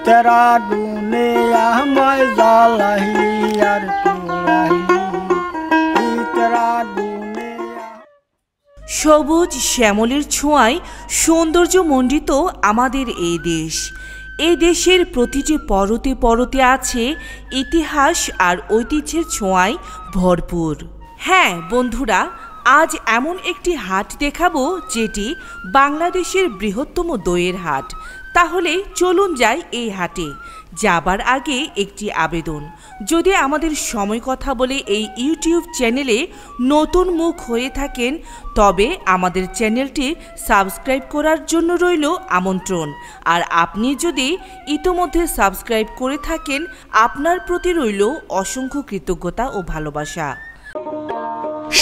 তেরা দুনিয়া আমায় জ্বালাহি আর পোড়াহি তেরা দুনিয়া। সবুজ শ্যামলের ছোঁয়ায় সৌন্দর্যমণ্ডিত আমাদের এই দেশ। এই দেশের প্রতিটি পরতে পরতে আছে ইতিহাস আর ঐতিহ্যের ছোঁয়ায় ভরপুর। হ্যাঁ বন্ধুরা, আজ এমন একটি হাট দেখাবো যেটি বাংলাদেশের বৃহত্তম দইয়ের হাট। তাহলে চলুন যাই এই হাটে। যাবার আগে একটি আবেদন, যদি আমাদের সময় কথা বলে এই ইউটিউব চ্যানেলে নতুন মুখ হয়ে থাকেন তবে আমাদের চ্যানেলটি সাবস্ক্রাইব করার জন্য রইল আমন্ত্রণ। আর আপনি যদি ইতোমধ্যে সাবস্ক্রাইব করে থাকেন আপনার প্রতি রইল অসংখ্য কৃতজ্ঞতা ও ভালোবাসা।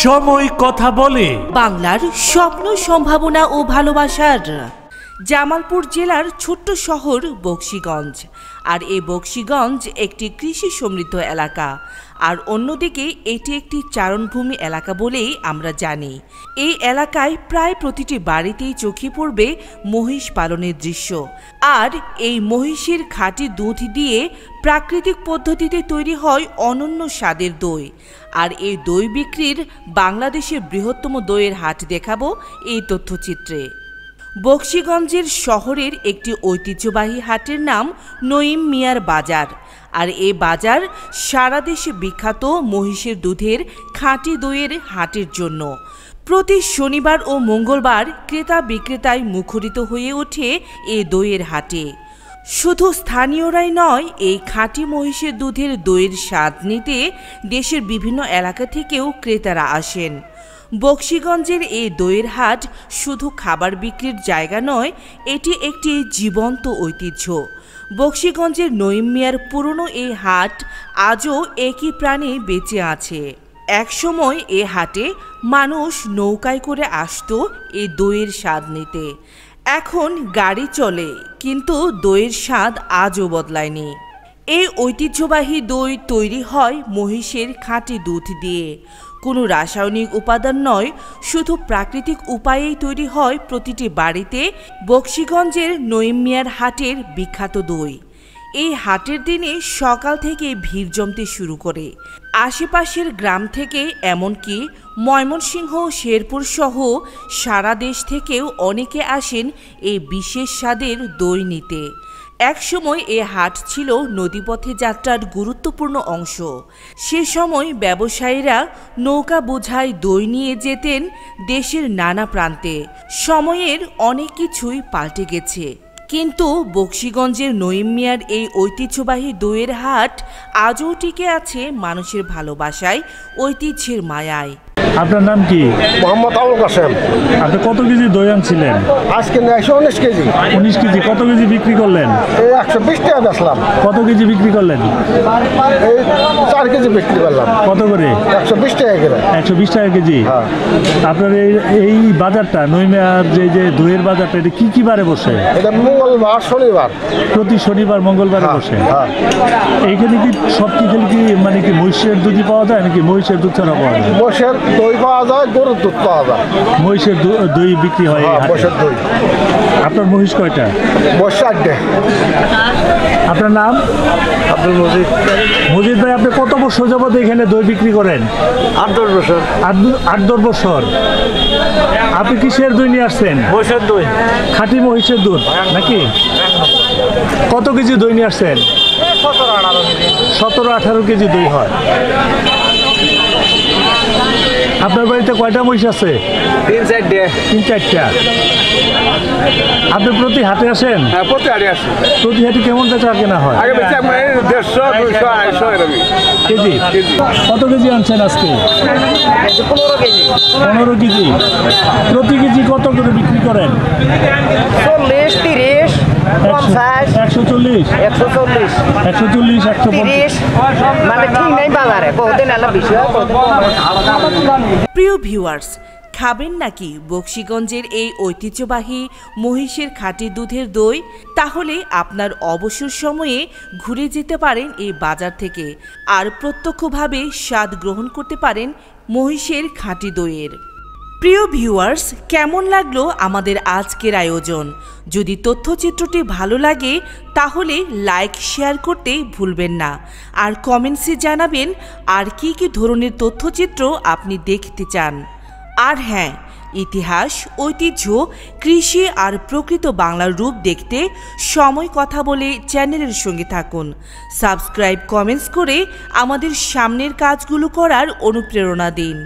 সময় কথা বলে বাংলার স্বপ্ন, সম্ভাবনা ও ভালোবাসার। জামালপুর জেলার ছোট্ট শহর বকশীগঞ্জ। আর এই বকশীগঞ্জ একটি কৃষি সমৃদ্ধ এলাকা, আর অন্যদিকে এটি একটি চারণভূমি এলাকা বলেই আমরা জানি। এই এলাকায় প্রায় প্রতিটি বাড়িতেই চোখে পড়বে মহিষ পালনের দৃশ্য। আর এই মহিষের খাঁটি দুধ দিয়ে প্রাকৃতিক পদ্ধতিতে তৈরি হয় অনন্য স্বাদের দই। আর এই দই বিক্রির বাংলাদেশের বৃহত্তম দইয়ের হাট দেখাবো এই তথ্যচিত্রে। বকশীগঞ্জের শহরের একটি ঐতিহ্যবাহী হাটের নাম নঈম মিয়ার বাজার। আর এই বাজার সারা দেশে বিখ্যাত মহিষের দুধের খাঁটি দইয়ের হাটের জন্য। প্রতি শনিবার ও মঙ্গলবার ক্রেতা বিক্রেতায় মুখরিত হয়ে ওঠে এই দইয়ের হাটে। শুধু স্থানীয়রাই নয়, এই খাঁটি মহিষের দুধের দইয়ের স্বাদ নিতে দেশের বিভিন্ন এলাকা থেকেও ক্রেতারা আসেন। বকশীগঞ্জের এই দইয়ের হাট শুধু খাবার বিক্রির জায়গা নয়, এটি একটি জীবন্ত ঐতিহ্য। বকশীগঞ্জের নঈম মিয়ার পুরনো এই হাট আজও একই প্রাণে বেঁচে আছে। একসময় এ হাটে মানুষ নৌকায় করে আসতো এই দইয়ের স্বাদ নিতে। এখন গাড়ি চলে, কিন্তু দইয়ের স্বাদ আজও বদলায়নি। এই ঐতিহ্যবাহী দই তৈরি হয় মহিষের খাঁটি দুধ দিয়ে। কোনো রাসায়নিক উপাদান নয়, শুধু প্রাকৃতিক উপায়েই তৈরি হয় প্রতিটি বাড়িতে বকশীগঞ্জের নঈম মিয়ার হাটের বিখ্যাত দই। এই হাটের দিনে সকাল থেকে ভিড় জমতে শুরু করে। আশেপাশের গ্রাম থেকে এমনকি ময়মনসিংহ, শেরপুর সহ সারা দেশ থেকেও অনেকে আসেন এই বিশেষ স্বাদের দই নিতে। একসময় এ হাট ছিল নদীপথে যাত্রার গুরুত্বপূর্ণ অংশ। সে সময় ব্যবসায়ীরা নৌকা বোঝাই দই নিয়ে যেতেন দেশের নানা প্রান্তে। সময়ের অনেক কিছুই পাল্টে গেছে, কিন্তু বকশীগঞ্জের নঈম মিয়ার এই ঐতিহ্যবাহী দইয়ের হাট আজও টিকে আছে মানুষের ভালোবাসায়, ঐতিহ্যের মায়ায়। আপনার নাম কি? মোহাম্মদ আবুল কাসেম। আপনি কত কেজি দই আনছিলেন? আজকে 119 কেজি। 19 কেজি। কত কেজি বিক্রি করলেন? এই 120 টাকা বেচলাম। কত কেজি বিক্রি করলেন? এই 4 কেজি বিক্রি করলাম। কত করে? 120 টাকা করে। 120 টাকা কেজি। আপনার এই বাজারটা নঈমিয়ার যে দইয়ের বাজারটা, এটা কি কি বারে বসে? এটা মঙ্গলবার, শনিবার। প্রতি শনিবার মঙ্গলবারে বসে। এইখানে কি সব কি মানে কি মহিষের দুধই পাওয়া যায় নাকি মহিষের দুধ ছাড়া পাওয়া যায়? মহিষের দই পাওয়া যায়, গরুর দুধ পাওয়া যায়। মহিষের দই বিক্রি হয়। মহিষের দই। আপনার মহিষ কয়টা? মহিষ 8টা। আপনার নাম? আব্দুল মজিদ। মজিদ ভাই, আপনি কত বছর যাবত এখানে দই বিক্রি করেন? 8-10 বছর। 8-10 বছর। আপনি কিসের দই নিয়ে আসছেন? মহিষের দই। খাঁটি মহিষের দুধ নাকি? কত কেজি দই নিয়ে আসছেন? 17-18 কেজি দই হয়। আপনার বাড়িতে কয়টা মহিষ আছে? 3-4টা। আপনি প্রতি হাটে আসেন? হ্যাঁ, প্রতি হাটে আসি। প্রতি হাটে কেমন বেচা কেনা হয়? আগে বেচা 150, 200, 250 কেজি। কত কেজি আনছেন আজকে? 15 কেজি। 15 কেজি। প্রতি কেজি কত করে বিক্রি করেন? 40, 30, 50, 140, 140, 140, 150। মানে ঠিক নেই বাজারে, বহুদিন এলা বেশি হয়। প্রিয় ভিউয়ার্স, খাবেন নাকি বকশীগঞ্জের এই ঐতিহ্যবাহী মহিষের খাঁটি দুধের দই? তাহলে আপনার অবসর সময়ে ঘুরে যেতে পারেন এই বাজার থেকে, আর প্রত্যক্ষভাবে স্বাদ গ্রহণ করতে পারেন মহিষের খাঁটি দইয়ের। প্রিয় ভিউয়ার্স, কেমন লাগলো আমাদের আজকের আয়োজন? যদি তথ্যচিত্রটি ভালো লাগে তাহলে লাইক শেয়ার করতে ভুলবেন না, আর কমেন্টসে জানাবেন আর কি কি ধরনের তথ্যচিত্র আপনি দেখতে চান। আর হ্যাঁ, ইতিহাস, ঐতিহ্য, কৃষি আর প্রকৃত বাংলার রূপ দেখতে সময় কথা বলে চ্যানেলের সঙ্গে থাকুন। সাবস্ক্রাইব, কমেন্টস করে আমাদের সামনের কাজগুলো করার অনুপ্রেরণা দিন।